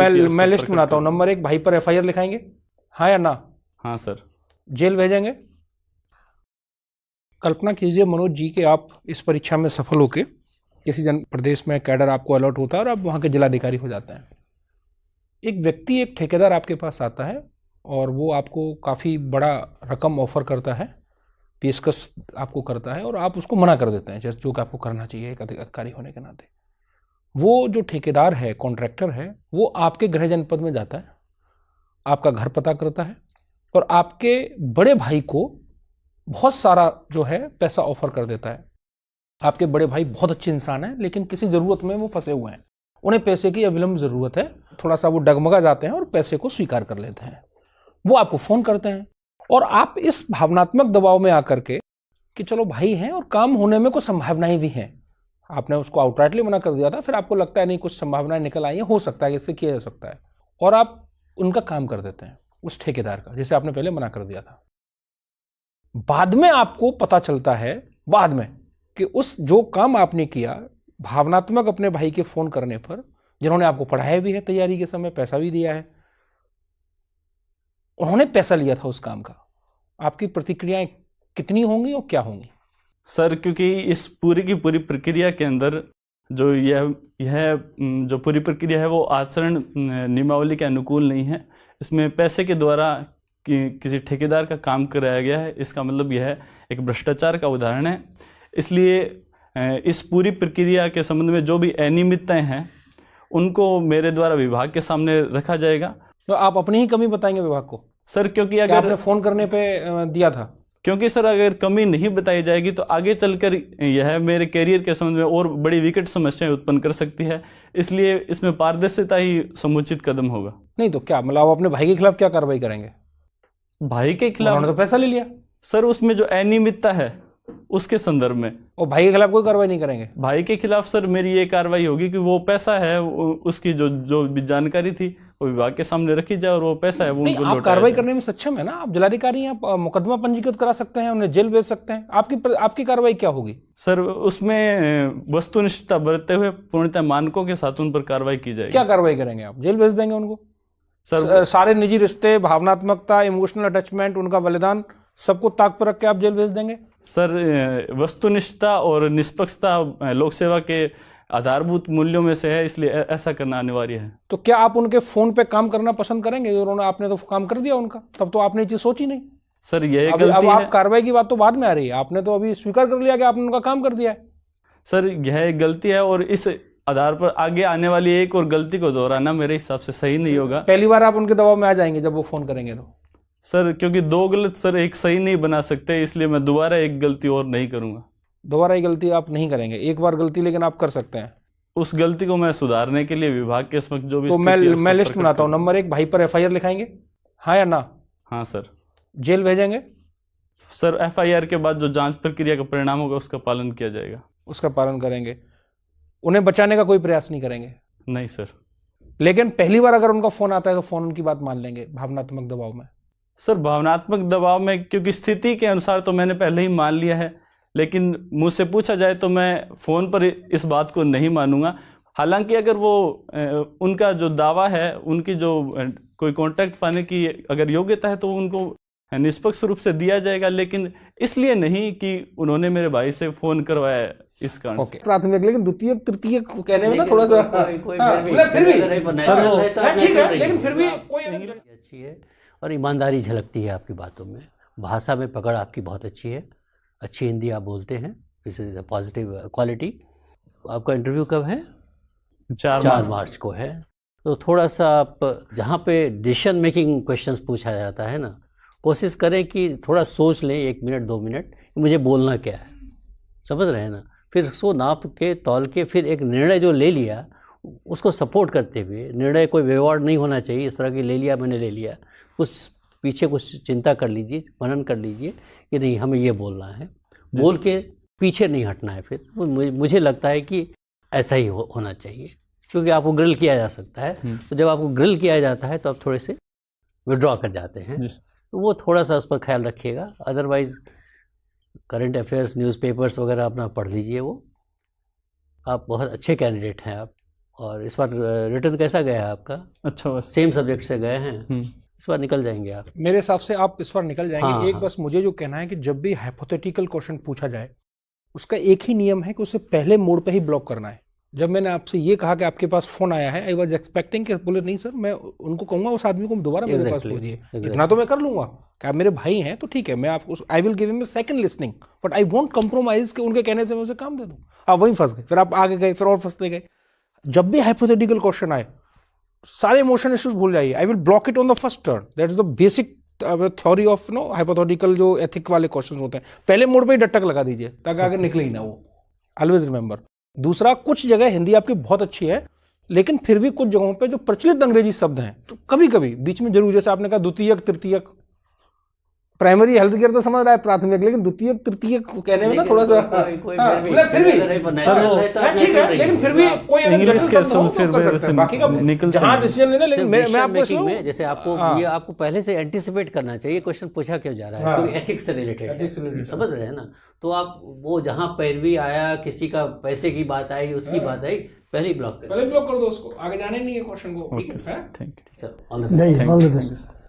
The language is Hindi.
मैं लिस्ट बनाता हूँ। नंबर 1, भाई पर एफआईआर लिखाएंगे, हाँ या ना? हाँ सर। जेल भेजेंगे? कल्पना कीजिए मनोज जी कि आप इस परीक्षा में सफल होके किसी प्रदेश में कैडर आपको अलॉट होता है और आप वहाँ के जिलाधिकारी हो जाते हैं। एक व्यक्ति, एक ठेकेदार आपके पास आता है और वो आपको काफ़ी बड़ा रकम ऑफर करता है, पेशकश आपको करता है और आप उसको मना कर देते हैं, जैसे जो कि आपको करना चाहिए एक अधिकारी होने के नाते। वो जो ठेकेदार है, कॉन्ट्रैक्टर है, वो आपके गृह जनपद में जाता है, आपका घर पता करता है और आपके बड़े भाई को बहुत सारा जो है पैसा ऑफर कर देता है। आपके बड़े भाई बहुत अच्छे इंसान हैं, लेकिन किसी ज़रूरत में वो फंसे हुए हैं, उन्हें पैसे की अविलंब ज़रूरत है। थोड़ा सा वो डगमगा जाते हैं और पैसे को स्वीकार कर लेते हैं। वो आपको फ़ोन करते हैं और आप इस भावनात्मक दबाव में आकर के कि चलो भाई हैं और काम होने में कुछ संभावनाएं भी हैं, आपने उसको आउटराइटली मना कर दिया था, फिर आपको लगता है नहीं कुछ संभावनाएं निकल आई हैं, हो सकता है इससे किया जा सकता है, और आप उनका काम कर देते हैं उस ठेकेदार का जिसे आपने पहले मना कर दिया था। बाद में आपको पता चलता है बाद में कि उस जो काम आपने किया भावनात्मक अपने भाई के फोन करने पर, जिन्होंने आपको पढ़ाया भी है तैयारी के समय, पैसा भी दिया है, उन्होंने पैसा लिया था उस काम का, आपकी प्रतिक्रियाएं कितनी होंगी और क्या होंगी? सर क्योंकि इस पूरी की पूरी प्रक्रिया के अंदर जो यह जो पूरी प्रक्रिया है वो आचरण नियमावली के अनुकूल नहीं है। इसमें पैसे के द्वारा किसी ठेकेदार का काम कराया गया है, इसका मतलब यह एक भ्रष्टाचार का उदाहरण है। इसलिए इस पूरी प्रक्रिया के संबंध में जो भी अनियमितताएं हैं उनको मेरे द्वारा विभाग के सामने रखा जाएगा। तो आप अपनी ही कमी बताएंगे विभाग को? सर क्योंकि अगर आपने फोन करने पे दिया था, क्योंकि सर अगर कमी नहीं बताई जाएगी तो आगे चलकर यह मेरे कैरियर के संबंध में और बड़ी विकट समस्याएं उत्पन्न कर सकती है। इसलिए इसमें पारदर्शिता ही समुचित कदम होगा। नहीं तो क्या मतलब आप अपने भाई के खिलाफ क्या कार्रवाई करेंगे? भाई के खिलाफ? उन्होंने तो पैसा ले लिया सर, उसमें जो अनियमितता है उसके संदर्भ में। और भाई के खिलाफ कोई कार्रवाई नहीं करेंगे? भाई के खिलाफ सर मेरी ये कार्रवाई होगी कि वो पैसा है उसकी जो भी जानकारी थी वो विभाग के सामने रखी जाए और वो पैसा है वो उनको लौटाया। आप कार्रवाई करने में सक्षम है ना, आप जिलाधिकारी हैं, आप मुकदमा पंजीकृत करा सकते हैं, उन्हें जेल भेज सकते हैं। आपकी कार्रवाई क्या होगी? सर उसमें वस्तुनिष्ठता बरतते हुए पूर्णतः मानकों के साथ उन पर कार्रवाई की जाएगी। क्या कार्रवाई करेंगे आप? जेल भेज देंगे उनको? सर सारे निजी रिश्ते, भावनात्मकता, इमोशनल अटैचमेंट, उनका बलिदान सबको ताक पर रख के आप जेल भेज देंगे? सर वस्तुनिष्ठता और निष्पक्षता लोक सेवा के आधारभूत मूल्यों में से है, इसलिए ऐसा करना अनिवार्य है। तो क्या आप उनके फोन पे काम करना पसंद करेंगे? उन्होंने, आपने तो काम कर दिया उनका, तब तो आपने ये चीज सोची नहीं। सर यह अब गलती है। आप कार्रवाई की बात तो बाद में आ रही है, आपने तो अभी स्वीकार कर लिया कि आपने उनका काम कर दिया है। सर यह एक गलती है और इस आधार पर आगे आने वाली एक और गलती को दोहराना मेरे हिसाब से सही नहीं होगा। पहली बार आप उनके दबाव में आ जाएंगे जब वो फोन करेंगे तो? सर क्योंकि दो गलत सर एक सही नहीं बना सकते, इसलिए मैं दोबारा एक गलती और नहीं करूंगा। दोबारा ये गलती आप नहीं करेंगे? एक बार गलती लेकिन आप कर सकते हैं। उस गलती को मैं सुधारने के लिए विभाग के समक्ष जो भी तो मैं लिस्ट बनाता हूँ। नंबर 1, भाई पर एफआईआर लिखाएंगे, हाँ या ना? हाँ सर। जेल भेजेंगे? सर एफआईआर के बाद जो जांच प्रक्रिया का परिणाम होगा उसका पालन किया जाएगा। उसका पालन करेंगे? उन्हें बचाने का कोई प्रयास नहीं करेंगे? नहीं सर। लेकिन पहली बार अगर उनका फोन आता है तो फोन उनकी बात मान लेंगे भावनात्मक दबाव में? सर भावनात्मक दबाव में क्योंकि स्थिति के अनुसार तो मैंने पहले ही मान लिया है, लेकिन मुझसे पूछा जाए तो मैं फोन पर इस बात को नहीं मानूंगा। हालांकि अगर वो उनका जो दावा है, उनकी जो कोई कॉन्टैक्ट पाने की अगर योग्यता है तो उनको निष्पक्ष रूप से दिया जाएगा, लेकिन इसलिए नहीं कि उन्होंने मेरे भाई से फोन करवाया इस कारण से। प्राथमिक, लेकिन द्वितीय तृतीय कहने में ना थोड़ा सा अच्छी है और ईमानदारी झलकती है आपकी बातों में। भाषा में पकड़ आपकी बहुत अच्छी है, अच्छी हिंदी आप बोलते हैं, this is a positive quality. आपका इंटरव्यू कब है? 4 मार्च को है। तो थोड़ा सा आप जहाँ पे डिसीजन मेकिंग क्वेश्चंस पूछा जाता है ना, कोशिश करें कि थोड़ा सोच लें 1 मिनट 2 मिनट मुझे बोलना क्या है, समझ रहे हैं ना। फिर उसको नाप के तौल के फिर एक निर्णय जो ले लिया उसको सपोर्ट करते हुए, निर्णय कोई विवाद नहीं होना चाहिए इस तरह की ले लिया मैंने ले लिया, कुछ पीछे कुछ चिंता कर लीजिए, मनन कर लीजिए कि नहीं हमें ये बोलना है, बोल के पीछे नहीं हटना है। फिर मुझे लगता है कि ऐसा ही होना चाहिए, क्योंकि आपको ग्रिल किया जा सकता है। तो जब आपको ग्रिल किया जाता है तो आप थोड़े से विड्रॉ कर जाते हैं, तो वो थोड़ा सा उस पर ख्याल रखिएगा। अदरवाइज़ करंट अफेयर्स न्यूज़पेपर्स वगैरह अपना पढ़ लीजिए, वो आप बहुत अच्छे कैंडिडेट हैं आप, और इस बार रिटर्न कैसा गया आपका? अच्छा, बस सेम सब्जेक्ट से गए हैं, इस बार निकल जाएंगे आप? मेरे हिसाब से आप इस बार निकल जाएंगे। हाँ, एक हाँ। बस मुझे जो कहना है कि जब भी हाइपोथेटिकल क्वेश्चन पूछा जाए उसका एक ही नियम है कि उसे पहले मोड पे ही ब्लॉक करना है। जब मैंने आपसे ये कहा कि आपके पास फोन आया है, आई वाज एक्सपेक्टिंग कि बोले नहीं सर, मैं उनको कहूंगा उस आदमी को दोबारा मेरे पास भेजिए, इतना तो मैं कर लूंगा, क्या मेरे भाई हैं तो ठीक है, मैं आपको I will give him second listening, but I won't compromise कि उनके कहने से मैं उसे काम दे दूं। आप वहीं फंस गए, फिर आप आगे गए, फिर और फंसते गए। जब भी हाइपोथेटिकल क्वेश्चन आए सारे इमोशन इश्यूज भूल जाइए, I will block it on the first turn. That is the basic theory of no hypothetical जो एथिक वाले क्वेश्चन होते हैं, पहले मोड पे ही डटक लगा दीजिए ताकि आगे निकले ही ना वो। Always remember. दूसरा, कुछ जगह हिंदी आपकी बहुत अच्छी है, लेकिन फिर भी कुछ जगहों पे जो प्रचलित अंग्रेजी शब्द हैं तो कभी कभी बीच में जरूर, जैसे आपने कहा द्वितीयक तृतीयक, प्राइमरी हेल्थ केयर तो समझ रहा है प्राथमिक, लेकिन द्वितीयक तृतीयक को कहने में ना थोड़ा सा फिर भी ठीक है, लेकिन फिर भी कोई इंग्लिश के शब्द फिर कर सकते हैं, बाकी का जहां डिसीजन लेना। लेकिन मैं आपको में जैसे आपको ये आपको पहले से एंटिसिपेट करना चाहिए क्वेश्चन पूछा क्यों जा रहा है, कोई एथिक्स से रिलेटेड है, समझ रहे हैं ना? तो आप वो जहां पैरवी आया, किसी का पैसे की बात आई, उसकी बात आई, पहले ही ब्लॉक कर दो उसको, आगे जाने नहीं है क्वेश्चन को। ठीक है, thank you. All the best.